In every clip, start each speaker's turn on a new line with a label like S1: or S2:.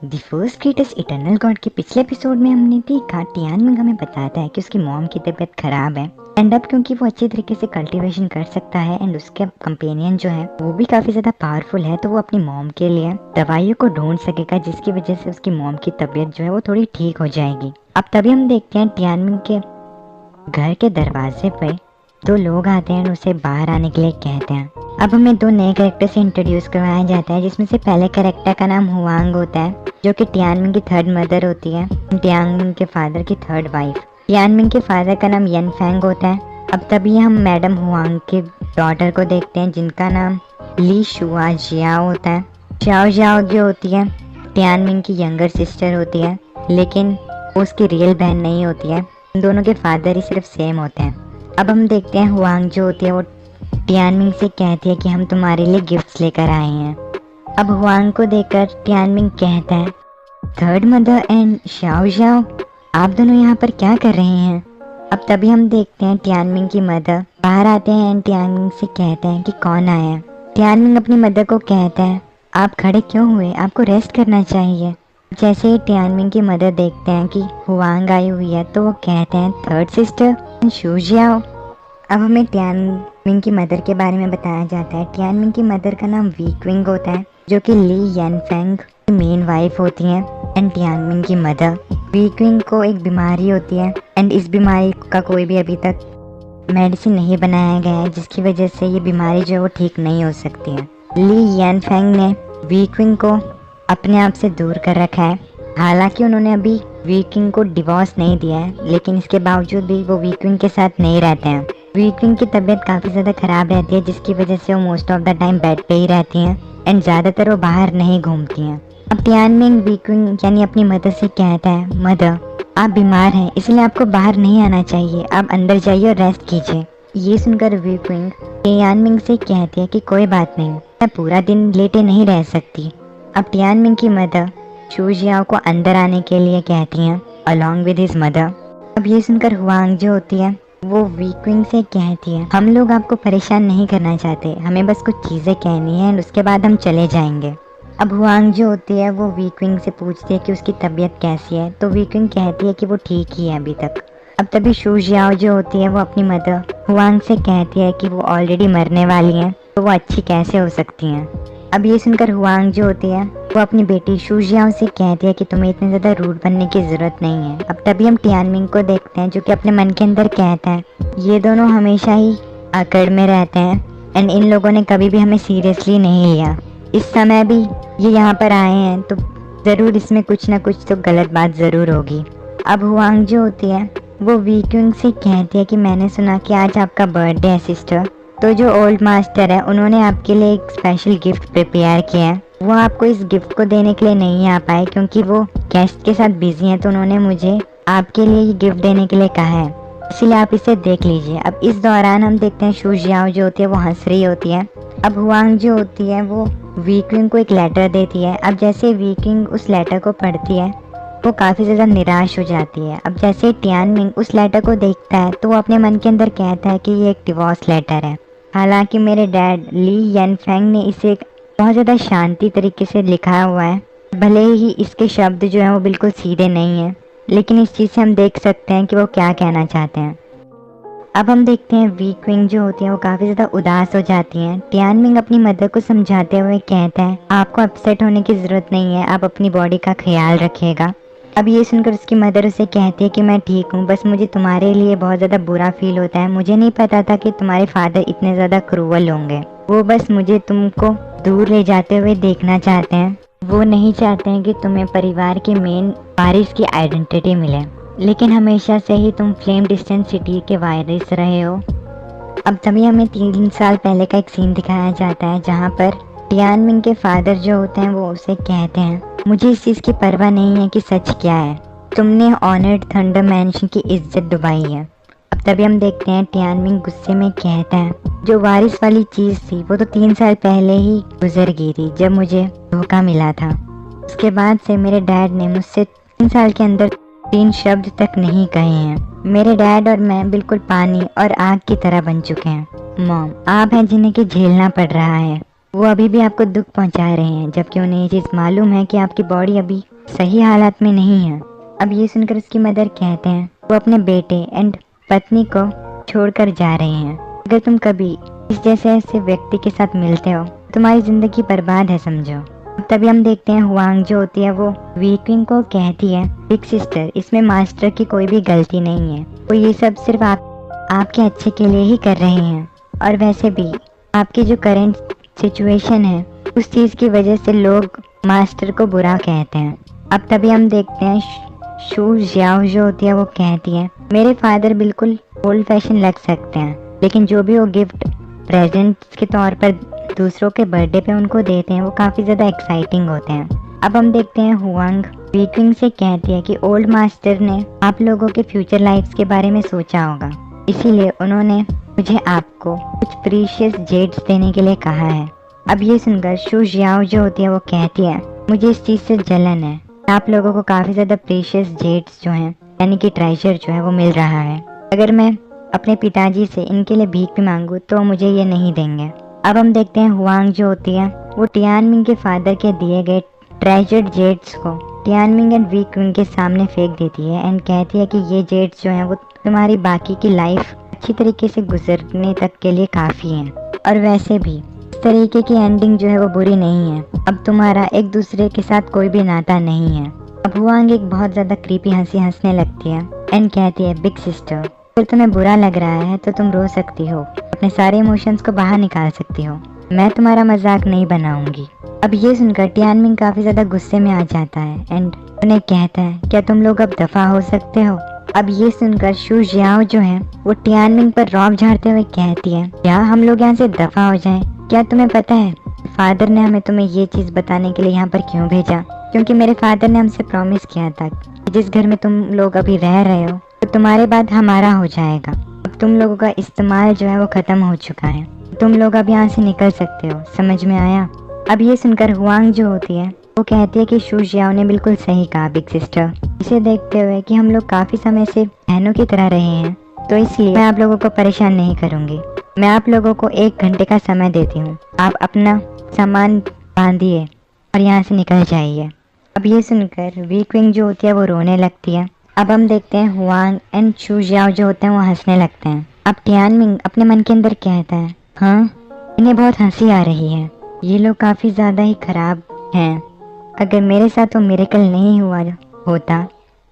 S1: The first greatest eternal God के पिछले episode में हमने देखा टियानमिंग हमें बताता है कि उसकी मॉम की तबीयत खराब है एंड अब क्योंकि वो अच्छी तरीके से कल्टीवेशन कर सकता है एंड उसके कंपेनियन जो है वो भी काफी ज्यादा पावरफुल है, तो वो अपनी मॉम के लिए दवाइयों को ढूंढ सकेगा जिसकी वजह से उसकी मॉम की तबीयत जो है वो थोड़ी ठीक हो जाएगी। अब तभी हम देखते हैं टियानमिंग के घर के दरवाजे पे दो लोग आते हैं और उसे बाहर आने के लिए कहते हैं। अब हमें दो नए कैरेक्टर से इंट्रोड्यूस करवाया जाता है, जिसमें से पहले कैरेक्टर का नाम हुआंग होता है जो कि टियानमिंग की थर्ड मदर होती है, टियानमिंग के फादर की थर्ड वाइफ। टियानमिंग के फादर का नाम यन फैंग होता है। अब तभी हम मैडम हुआंग के डॉटर को देखते हैं जिनका नाम ली शुआ जियाओ होता है। जियाओ जियाओ जो होती है टियानमिंग की यंगर सिस्टर होती है, लेकिन वो उसकी रियल बहन नहीं होती है। इन दोनों के फादर ही सिर्फ सेम होते हैं। अब हम देखते हैं हुआंग जो होती है वो टियानमिंग से कहती है कि हम तुम्हारे लिए गिफ्ट्स लेकर आए हैं। अब हुआंग को देखकर टियानमिंग कहता है, third mother and Shao Shao, आप दोनों यहाँ पर क्या कर रहे हैं? अब तभी हम देखते हैं टियानमिंग की मदर बाहर आते हैं एंड टियानमिंग से कहते हैं कि कौन आया है। टियानमिंग अपनी मदर को कहता है, आप खड़े क्यों हुए, आपको रेस्ट करना चाहिए। जैसे ही टियानमिंग की मदर देखते हैं कि हुआंग आई हुई है तो वो कहते हैं, थर्ड सिस्टर शू जियाओ। अब हमें टियानमिंग की मदर के बारे में बताया जाता है। टियानमिंग की मदर का नाम वीक्विंग होता है जो कि ली यनफेंग की मेन वाइफ होती हैं एंड टियानमिंग की मदर। वीक्विंग को एक बीमारी होती है एंड इस बीमारी का कोई भी अभी तक मेडिसिन नहीं बनाया गया है, जिसकी वजह से ये बीमारी जो है वो ठीक नहीं हो सकती है। ली यनफेंग ने वीक्विंग को अपने आप से दूर कर रखा है। हालांकि उन्होंने अभी वीक्विंग को डिवोर्स नहीं दिया है, लेकिन इसके बावजूद भी वो वीक्विंग के साथ नहीं रहते हैं। वीक्विंग की तबीयत काफ़ी ज़्यादा ख़राब रहती है, जिसकी वजह से वो most of the time bed पे ही रहती हैं एंड ज़्यादातर वो बाहर नहीं घूमती हैं। अब टियानमिंग वीक्विंग यानी अपनी मदर से कहता है, मदर आप बीमार हैं इसलिए आपको बाहर नहीं आना चाहिए, आप अंदर जाइए और रेस्ट कीजिए। ये सुनकर वीक्विंग टियानमिंग से कहती है कि कोई बात नहीं, मैं पूरा दिन लेटे नहीं रह सकती। अब टियानमिंग की मदर शू जियाओ को अंदर आने के लिए कहती हैं अलॉन्ग विद हिज मदर। अब ये सुनकर हुआंग जो होती है वो वीक्विंग से कहती है, हम लोग आपको परेशान नहीं करना चाहते, हमें बस कुछ चीज़ें कहनी है और उसके बाद हम चले जाएंगे। अब हुआंग जो होती है वो वीक्विंग से पूछती है कि उसकी तबीयत कैसी है, तो वीक्विंग कहती है कि वो ठीक ही है अभी तक। अब तभी शू जियाओ जो होती है वो अपनी मदर हुआंग से कहती है कि वो ऑलरेडी मरने वाली हैं, तो वो अच्छी कैसे हो सकती हैं। अब ये सुनकर हुआंग जो होती है वो अपनी बेटी शू जियाओ से कहती है कि तुम्हें इतने ज़्यादा रूड बनने की ज़रूरत नहीं है। अब तभी हम टियानमिंग को देखते हैं जो कि अपने मन के अंदर कहता है, ये दोनों हमेशा ही अकड़ में रहते हैं एंड इन लोगों ने कभी भी हमें सीरियसली नहीं लिया। इस समय भी ये यहाँ पर आए हैं तो ज़रूर इसमें कुछ ना कुछ तो गलत बात ज़रूर होगी। अब हुआंग जो होती है वो वीक्विंग से कहती है कि मैंने सुना कि आज आपका बर्थडे है सिस्टर, तो जो ओल्ड मास्टर है उन्होंने आपके लिए एक स्पेशल गिफ्ट प्रिपेयर किया है। वो आपको इस गिफ्ट को देने के लिए नहीं आ पाए क्योंकि वो गेस्ट के साथ बिजी हैं, तो उन्होंने मुझे आपके लिए ये गिफ्ट देने के लिए कहा है, इसलिए आप इसे देख लीजिए। अब इस दौरान हम देखते हैं शू जियाओ जो होती है वो हंस रही होती है। अब हुआंग जो होती है वो वीक्विंग को एक लेटर देती है। अब जैसे वीक्विंग उस लेटर को पढ़ती है वो काफ़ी ज़्यादा निराश हो जाती है। अब जैसे टियानमिंग उस लेटर को देखता है तो वो अपने मन के अंदर कहता है कि ये एक डिवोर्स लेटर है। हालांकि मेरे डैड ली यनफेंग ने इसे एक बहुत ज़्यादा शांति तरीके से लिखा हुआ है, भले ही इसके शब्द जो हैं वो बिल्कुल सीधे नहीं हैं, लेकिन इस चीज़ से हम देख सकते हैं कि वो क्या कहना चाहते हैं। अब हम देखते हैं वीक्विंग जो होती है वो काफ़ी ज़्यादा उदास हो जाती हैं। टियानमिंग अपनी मदर को समझाते हुए कहता है, आपको अपसेट होने की ज़रूरत नहीं है, आप अपनी बॉडी का ख्याल रखिएगा। अब ये सुनकर उसकी मदर उसे कहती है कि मैं ठीक हूँ, बस मुझे तुम्हारे लिए बहुत ज़्यादा बुरा फील होता है, मुझे नहीं पता था कि तुम्हारे फादर इतने ज़्यादा क्रूअल होंगे। वो बस मुझे तुमको दूर ले जाते हुए देखना चाहते हैं, वो नहीं चाहते हैं कि तुम्हें परिवार के मेन वारिस की आइडेंटिटी मिले, लेकिन हमेशा से ही तुम फ्लेम डिस्टेंस सिटी के वारिस रहे हो। अब तभी हमें 3 साल पहले का एक सीन दिखाया जाता है जहाँ पर टियानमिंग के फादर जो होते हैं वो उसे कहते हैं, मुझे इस चीज़ की परवाह नहीं है कि सच क्या है, तुमने ऑनर्ड थंडर मैंशन की इज्जत डुबाई है। अब तभी हम देखते हैं टियानमिंग गुस्से में कहता है, जो वारिस वाली चीज़ थी वो तो 3 साल पहले ही गुजर गई थी जब मुझे धोखा मिला था। उसके बाद से मेरे डैड ने मुझसे 3 साल के अंदर 3 शब्द तक नहीं कहे हैं। मेरे डैड और मैं बिल्कुल पानी और आग की तरह बन चुके हैं। मॉम आप हैं जिन्हें कि झेलना पड़ रहा है। वो अभी भी आपको दुख पहुंचा रहे हैं, जबकि उन्हें ये चीज़ मालूम है कि आपकी बॉडी अभी सही हालात में नहीं है। अब ये सुनकर उसकी मदर कहते हैं वो अपने बेटे एंड पत्नी को छोड़कर जा रहे हैं। अगर तुम कभी इस जैसे ऐसे व्यक्ति के साथ मिलते हो तुम्हारी जिंदगी बर्बाद है समझो। तभी हम देखते हैं हुआंग जो होती है वो वीक्विंग को कहती है, बिग सिस्टर इसमें मास्टर की कोई भी गलती नहीं है, वो ये सब सिर्फ आपके अच्छे के लिए ही कर रहे हैं। और वैसे भी आपकी जो करंट सिचुएशन है उस चीज़ की वजह से लोग मास्टर को बुरा कहते हैं। अब तभी हम देखते हैं शू जियाओ जो होती है वो कहती है मेरे फादर बिल्कुल ओल्ड फैशन लग सकते हैं, लेकिन जो भी वो गिफ्ट प्रेजेंट के तौर पर दूसरों के बर्थडे पे उनको देते हैं वो काफ़ी ज़्यादा एक्साइटिंग होते हैं। अब हम देखते हैं हुआंग वीकिंग से कहती है कि ओल्ड मास्टर ने आप लोगों के फ्यूचर लाइफ्स के बारे में सोचा होगा, इसीलिए उन्होंने मुझे आपको कुछ प्रीशियस जेड्स देने के लिए कहा है। अब ये सुनकर शू जियाओ जो होती है वो कहती है मुझे इस चीज़ से जलन है, आप लोगों को काफ़ी ज़्यादा प्रीशियस जेड्स जो हैं यानी कि ट्रेजर जो है वो मिल रहा है, अगर मैं अपने पिताजी से इनके लिए भीख भी मांगूँ तो मुझे ये नहीं देंगे। अब हम देखते हैं हुआंग जो होती है वो टियानमिंग के फादर के दिए गए ट्रेजर्ड जेड्स को टियानमिंग एंड वीक्विंग के सामने फेंक देती है एंड कहती है कि ये जेड्स जो हैं वो तुम्हारी बाकी की लाइफ अच्छी तरीके से गुजरने तक के लिए काफ़ी हैं। और वैसे भी इस तरीके की एंडिंग जो है वो बुरी नहीं है, अब तुम्हारा एक दूसरे के साथ कोई भी नाता नहीं है। अब हुआंग एक बहुत ज़्यादा क्रीपी हंसी हंसने लगती है एंड कहती है बिग सिस्टर अगर तुम्हें बुरा लग रहा है तो तुम रो सकती हो, अपने सारे इमोशंस को बाहर निकाल सकती हो, मैं तुम्हारा मजाक नहीं बनाऊंगी। अब ये सुनकर टियानमिंग काफ़ी ज़्यादा गुस्से में आ जाता है एंड उन्हें कहता है क्या तुम लोग अब दफ़ा हो सकते हो। अब ये सुनकर शू जियाओ जो है वो टियानमिंग पर रौब झाड़ते हुए कहती है क्या हम लोग यहाँ से दफ़ा हो जाएं? क्या तुम्हें पता है फादर ने हमें तुम्हें ये चीज़ बताने के लिए यहाँ पर क्यों भेजा? क्योंकि मेरे फादर ने हमसे प्रॉमिस किया था कि जिस घर में तुम लोग अभी रह रहे हो तो तुम्हारे बाद हमारा हो जाएगा। अब तुम लोगों का इस्तेमाल जो है वो ख़त्म हो चुका है, तुम लोग अब यहाँ से निकल सकते हो, समझ में आया? अब ये सुनकर हुआंग जो होती है वो कहती है कि शू जियाओ ने बिल्कुल सही कहा बिग सिस्टर, इसे देखते हुए कि हम लोग काफ़ी समय से बहनों की तरह रहे हैं तो इसलिए मैं आप लोगों को परेशान नहीं करूँगी, मैं आप लोगों को 1 घंटे का समय देती हूँ, आप अपना सामान बांधिए और यहाँ से निकल जाइए। अब ये सुनकर वीक्विंग जो होती है वो रोने लगती है। अब हम देखते हैं हुआंग एंड शू जियाओ जो होते हैं वो हंसने लगते हैं। अब टियानमिंग अपने मन के अंदर कहता है हाँ इन्हें बहुत हंसी आ रही है, ये लोग काफ़ी ज़्यादा ही ख़राब हैं, अगर मेरे साथ वो मिरेकल नहीं हुआ होता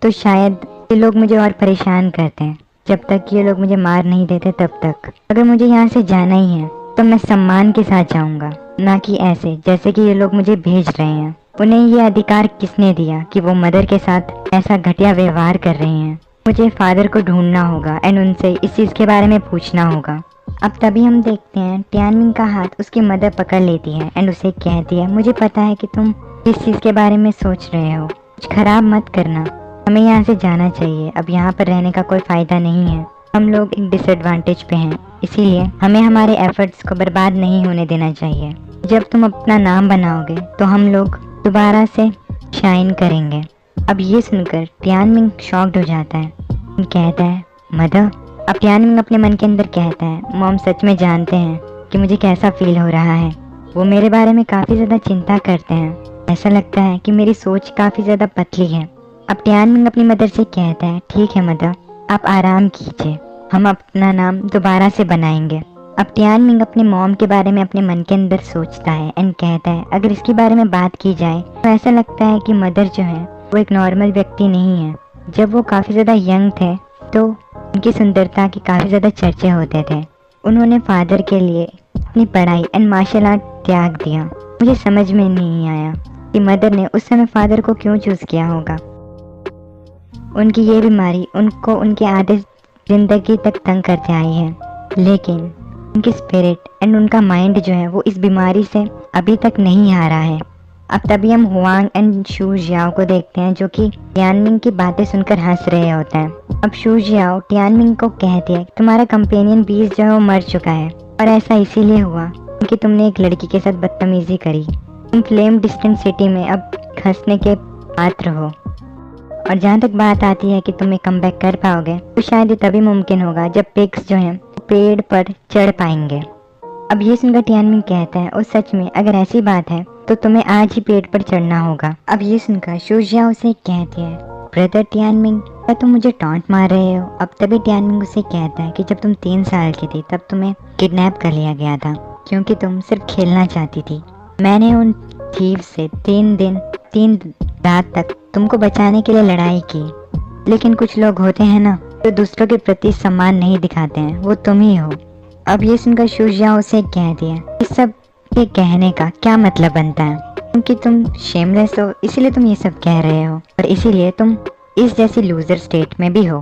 S1: तो शायद ये लोग मुझे और परेशान करते हैं, जब तक ये लोग मुझे मार नहीं देते तब तक। अगर मुझे यहाँ से जाना ही है तो मैं सम्मान के साथ जाऊँगा, ना कि ऐसे जैसे कि ये लोग मुझे भेज रहे हैं। उन्हें ये अधिकार किसने दिया कि वो मदर के साथ ऐसा घटिया व्यवहार कर रहे हैं? मुझे फादर को ढूंढना होगा एंड उनसे इस चीज़ के बारे में पूछना होगा। अब तभी हम देखते हैं टियानमिंग का हाथ उसकी मदर पकड़ लेती है एंड उसे कहती है मुझे पता है कि तुम इस चीज़ के बारे में सोच रहे हो, कुछ खराब मत करना, हमें यहाँ से जाना चाहिए, अब यहाँ पर रहने का कोई फ़ायदा नहीं है, हम लोग एक डिसएडवांटेज पे हैं, इसीलिए हमें हमारे एफर्ट्स को बर्बाद नहीं होने देना चाहिए। जब तुम अपना नाम बनाओगे तो हम लोग दोबारा से शाइन करेंगे। अब ये सुनकर टियानमिंग शॉक्ड हो जाता है, कहता है मदर। अब टियानमिंग अपने मन के अंदर कहता है मॉम सच में जानते हैं कि मुझे कैसा फील हो रहा है, वो मेरे बारे में काफ़ी ज़्यादा चिंता करते हैं, ऐसा लगता है कि मेरी सोच काफ़ी ज़्यादा पतली है। अब टियानमिंग अपनी मदर से कहता है ठीक है मदर आप आराम कीजिए, हम अपना नाम दोबारा से बनाएंगे। अब टियानमिंग अपने मॉम के बारे में अपने मन के अंदर सोचता है एंड कहता है अगर इसके बारे में बात की जाए तो ऐसा लगता है कि मदर जो है वो एक नॉर्मल व्यक्ति नहीं है। जब वो काफ़ी ज़्यादा यंग थे तो उनकी सुंदरता के काफ़ी ज़्यादा चर्चे होते थे, उन्होंने फादर के लिए अपनी पढ़ाई एंड मार्शल आर्ट त्याग दिया। मुझे समझ में नहीं आया कि मदर ने उस समय फादर को क्यों चूज़ किया होगा। उनकी ये बीमारी उनको उनके आधे ज़िंदगी तक तंग करते आई है, लेकिन उनकी स्पिरिट एंड उनका माइंड जो है वो इस बीमारी से अभी तक नहीं हारा है। अब तभी हम हुआंग एंड शू जियाओ को देखते हैं जो कि टियानमिंग की बातें सुनकर हंस रहे होते हैं। अब शू जियाओ टियानमिंग को कहती है तुम्हारा कंपेनियन बीस जो है वो मर चुका है और ऐसा इसीलिए हुआ क्योंकि तुमने एक लड़की के साथ बदतमीजी करी। तुम फ्लेम डिस्टेंट सिटी में अब हंसने के पात्र हो, और जहाँ तक बात आती है कि तुम एक कमबैक कर पाओगे तो शायद ये तभी मुमकिन होगा जब पिग्स जो हैं पेड़ पर चढ़ पाएंगे। अब ये सुनकर टियानमिंग कहता है, ओ सच में अगर ऐसी बात है तो तुम्हें आज ही पेड़ पर चढ़ना होगा। अब ये सुनकर शूजियाओ उसे कहती है, ब्रदर टियानमिंग, क्या तुम मुझे टॉन्ट मार रहे हो? अब तभी टियानमिंग उसे कहता है कि जब तुम 3 साल की थी तब तुम्हें किडनैप कर लिया गया था क्योंकि तुम सिर्फ खेलना चाहती थी। मैंने उन थीव से 3 रात तक तुमको बचाने के लिए लड़ाई की, लेकिन कुछ लोग होते हैं ना जो दूसरों के प्रति सम्मान नहीं दिखाते हैं, वो तुम ही हो। अब ये सुनकर शूजियाओ उसे कह दिया, इस सब के कहने का क्या मतलब बनता है? क्योंकि तुम शेमलेस हो इसीलिए तुम ये सब कह रहे हो और इसीलिए तुम इस जैसी लूजर स्टेट में भी हो।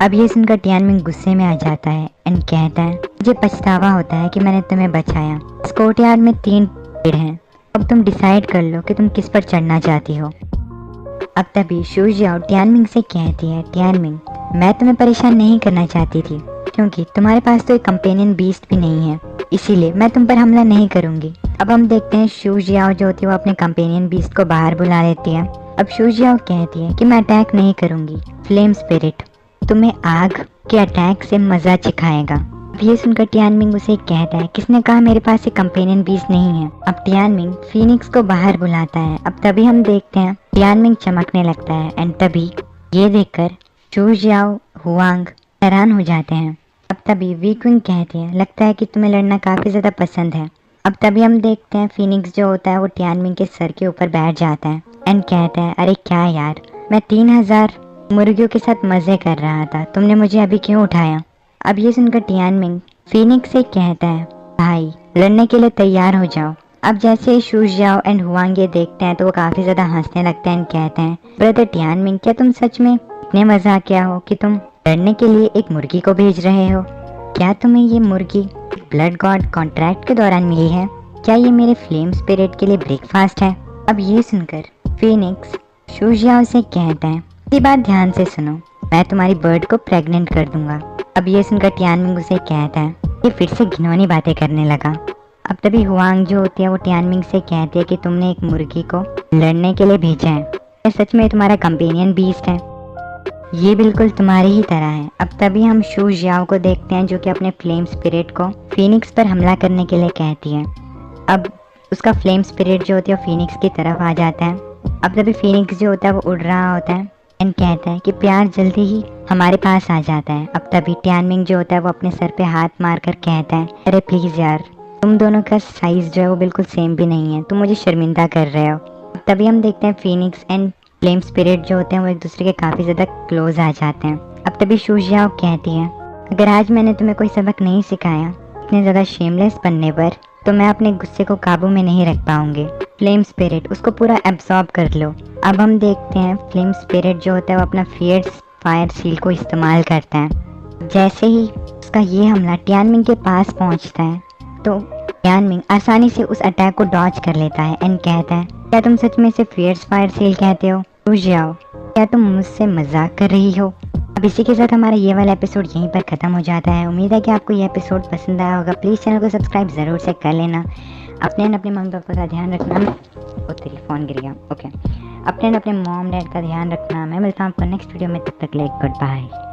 S1: अब ये सुनकर टियानमिंग गुस्से में आ जाता है एंड कहता है, मुझे पछतावा होता है कि मैंने तुम्हें बचाया। इस कोर्टयार्ड में 3 पेड़ हैं, अब तुम डिसाइड कर लो कि तुम किस पर चढ़ना चाहती हो। अब तभी शूजियाओ टियानमिंग से कहती है, टियानमिंग, मैं तुम्हें परेशान नहीं करना चाहती थी क्योंकि तुम्हारे पास तो एक कंपेनियन बीस्ट भी नहीं है, इसीलिए मैं तुम पर हमला नहीं करूंगी। अब हम देखते हैं शूजियाओ जो होती है वो अपने कंपेनियन बीस्ट को बाहर बुला लेती है। अब शूजियाओ कहती है कि मैं अटैक नहीं करूंगी, फ्लेम स्पिरिट तुम्हें आग के अटैक से मजा चिखाएगा। अब ये सुनकर टियानमिंग उसे कहता है, किसने कहा मेरे पास एक कंपेनियन बीस्ट नहीं है? अब टियानमिंग फीनिक्स को बाहर बुलाता है। अब तभी हम देखते हैं टियानमिंग चमकने लगता है एंड तभी ये देखकर शूजियाओ हुआंग हैरान हो जाते हैं। अब तभी वीक्विंग कहती है, लगता है कि तुम्हें लड़ना काफी ज्यादा पसंद है। अब तभी हम देखते हैं फीनिक्स जो होता है वो टियानमिंग के सर के ऊपर बैठ जाता है एंड कहता है, अरे क्या यार, मैं 3000 मुर्गियों के साथ मजे कर रहा था, तुमने मुझे अभी क्यों उठाया? अब ये सुनकर टियानमिंग फीनिक्स से कहता है, भाई लड़ने के लिए तैयार हो जाओ। अब जैसे ही शूजियाओ एंड हुआंग ये देखते हैं तो वो काफी ज्यादा हंसने लगते हैं एंड कहते हैं, ब्रदर टियानमिंग, क्या तुम सच में इतने मजाकिया हो कि तुम लड़ने के लिए एक मुर्गी को भेज रहे हो? क्या तुम्हें ये मुर्गी ब्लड गॉड कॉन्ट्रैक्ट के दौरान मिली है? क्या ये मेरे फ्लेम स्पिरिट के लिए ब्रेकफास्ट है? अब ये सुनकर फीनिक्स शूजियाओ से कहता है, ये बात ध्यान से सुनो, मैं तुम्हारी बर्ड को प्रेग्नेंट कर दूंगा। अब ये सुनकर टियानमिंग उसे कहता है, ये फिर से घिनौनी बातें करने लगा। अब तभी हुआंग जो होती है वो टियानमिंग से कहती है कि तुमने एक मुर्गी को लड़ने के लिए भेजा है, ये सच में तुम्हारा कंपेनियन बीस्ट है? ये बिल्कुल तुम्हारी ही तरह है। अब तभी हम शूजियाओ को देखते हैं जो कि अपने फ्लेम स्पिरिट को फीनिक्स पर हमला करने के लिए कहती है। अब उसका फ्लेम स्पिरिट जो होती है फीनिक्स की तरफ आ जाता है। अब तभी फीनिक्स जो होता है वो उड़ रहा होता है एंड कहता है कि प्यार जल्दी ही हमारे पास आ जाता है। अब तभी टियानमिंग जो होता है वो अपने सर पे हाथ मार कर कहता है, अरे प्लीज यार, तुम दोनों का साइज जो है वो बिल्कुल सेम भी नहीं है, तुम मुझे शर्मिंदा कर रहे हो। तभी हम देखते हैं फीनिक्स एंड फ्लेम स्पिरिट जो होते हैं वो एक दूसरे के काफी ज्यादा क्लोज आ जाते हैं। अब तभी शूजियाओ कहती है, अगर आज मैंने तुम्हें कोई सबक नहीं सिखाया इतने ज्यादा शेमलेस बनने पर, तो मैं अपने गुस्से को काबू में नहीं रख पाऊंगी। फ्लेम स्पिरिट उसको पूरा एब्सॉर्ब कर लो। अब हम देखते हैं फ्लेम स्पिरिट जो होता है वो अपना फियर्स फायर सील को इस्तेमाल करता है। जैसे ही उसका ये हमला टियानमिंग के पास पहुंचता है तो टियानमिंग आसानी से उस अटैक को डॉज कर लेता है एंड कहता है, क्या तुम सच में इसे फियर्स फायर सील कहते हो? शूजियाओ, क्या तुम मुझसे मजाक कर रही हो? अब इसी के साथ हमारा ये वाला एपिसोड यहीं पर ख़त्म हो जाता है। उम्मीद है कि आपको ये एपिसोड पसंद आया होगा। प्लीज़ चैनल को सब्सक्राइब ज़रूर से कर लेना। अपने मम्मी पापा का ध्यान रखना। ओ तेरी फ़ोन गिर गया। ओके, अपने मॉम डैड का ध्यान रखना। मैं मिलता हूँ आपको नेक्स्ट वीडियो में, तब तक ले गुड बाय।